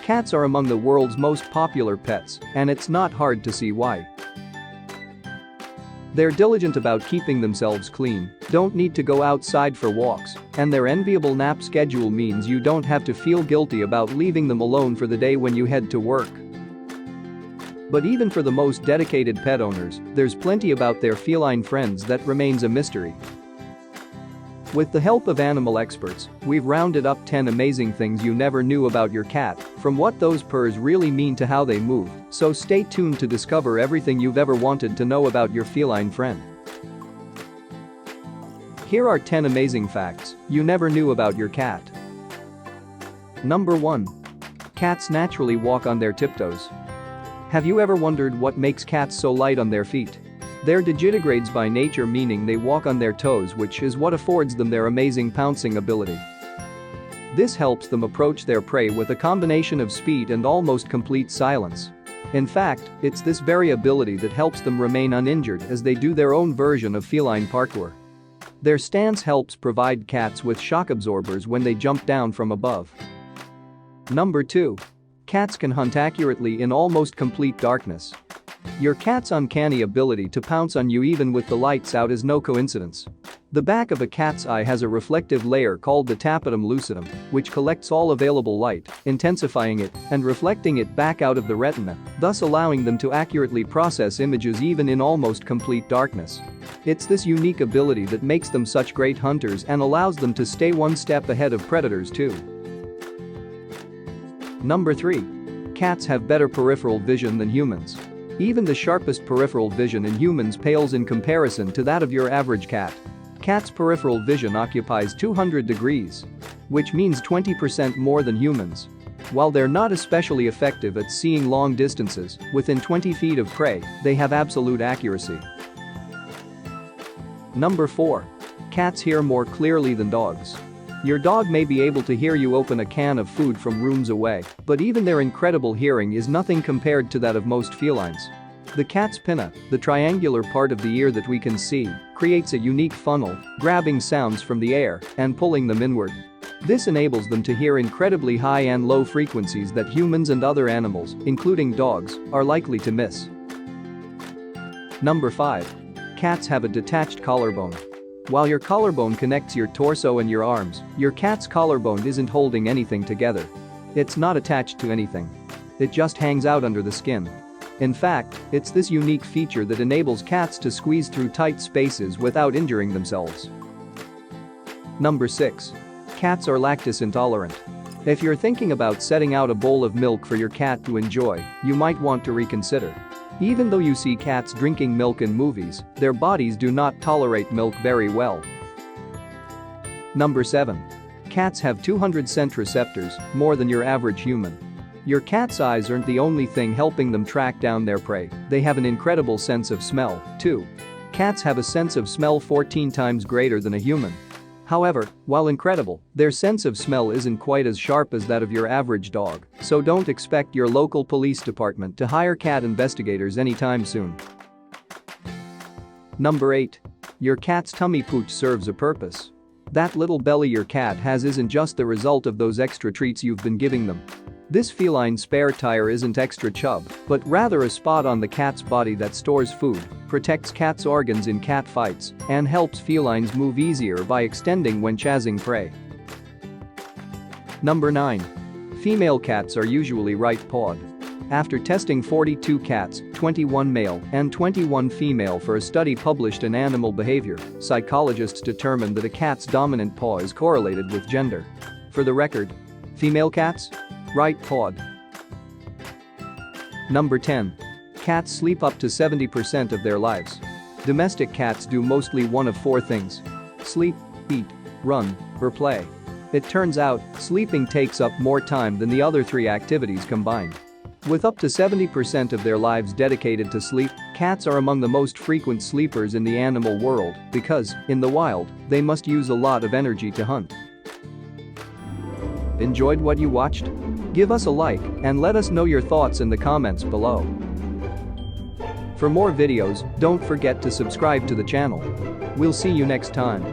Cats are among the world's most popular pets, and it's not hard to see why. They're diligent about keeping themselves clean, don't need to go outside for walks, and their enviable nap schedule means you don't have to feel guilty about leaving them alone for the day when you head to work. But even for the most dedicated pet owners, there's plenty about their feline friends that remains a mystery. With the help of animal experts, we've rounded up 10 amazing things you never knew about your cat, from what those purrs really mean to how they move, so stay tuned to discover everything you've ever wanted to know about your feline friend. Here are 10 amazing facts you never knew about your cat. Number 1. Cats naturally walk on their tiptoes. Have you ever wondered what makes cats so light on their feet? They're digitigrades by nature, meaning they walk on their toes, which is what affords them their amazing pouncing ability. This helps them approach their prey with a combination of speed and almost complete silence. In fact, it's this very ability that helps them remain uninjured as they do their own version of feline parkour. Their stance helps provide cats with shock absorbers when they jump down from above. Number 2. Cats can hunt accurately in almost complete darkness. Your cat's uncanny ability to pounce on you even with the lights out is no coincidence. The back of a cat's eye has a reflective layer called the tapetum lucidum, which collects all available light, intensifying it and reflecting it back out of the retina, thus allowing them to accurately process images even in almost complete darkness. It's this unique ability that makes them such great hunters and allows them to stay one step ahead of predators too. Number 3. Cats have better peripheral vision than humans. Even the sharpest peripheral vision in humans pales in comparison to that of your average cat. Cats' peripheral vision occupies 200 degrees, which means 20% more than humans. While they're not especially effective at seeing long distances, within 20 feet of prey, they have absolute accuracy. Number 4. Cats hear more clearly than dogs. Your dog may be able to hear you open a can of food from rooms away, but even their incredible hearing is nothing compared to that of most felines. The cat's pinna, the triangular part of the ear that we can see, creates a unique funnel, grabbing sounds from the air and pulling them inward. This enables them to hear incredibly high and low frequencies that humans and other animals, including dogs, are likely to miss. Number 5. Cats have a detached collarbone. While your collarbone connects your torso and your arms, your cat's collarbone isn't holding anything together. It's not attached to anything. It just hangs out under the skin. In fact, it's this unique feature that enables cats to squeeze through tight spaces without injuring themselves. Number 6. Cats are lactose intolerant. If you're thinking about setting out a bowl of milk for your cat to enjoy, you might want to reconsider. Even though you see cats drinking milk in movies, their bodies do not tolerate milk very well. Number 7. Cats have 200 scent receptors, more than your average human. Your cat's eyes aren't the only thing helping them track down their prey, they have an incredible sense of smell, too. Cats have a sense of smell 14 times greater than a human. However, while incredible, their sense of smell isn't quite as sharp as that of your average dog, so don't expect your local police department to hire cat investigators anytime soon. Number 8. Your cat's tummy pooch serves a purpose. That little belly your cat has isn't just the result of those extra treats you've been giving them. This feline spare tire isn't extra chub, but rather a spot on the cat's body that stores food, protects cat's organs in cat fights, and helps felines move easier by extending when chasing prey. Number 9. Female cats are usually right-pawed. After testing 42 cats, 21 male and 21 female for a study published in Animal Behavior, psychologists determined that a cat's dominant paw is correlated with gender. For the record, female cats? Right-pawed. Number 10. Cats sleep up to 70% of their lives. Domestic cats do mostly one of 4 things: sleep, eat, run, or play. It turns out, sleeping takes up more time than the other 3 activities combined. With up to 70% of their lives dedicated to sleep, cats are among the most frequent sleepers in the animal world because, in the wild, they must use a lot of energy to hunt. Enjoyed what you watched? Give us a like and let us know your thoughts in the comments below. For more videos, don't forget to subscribe to the channel. We'll see you next time.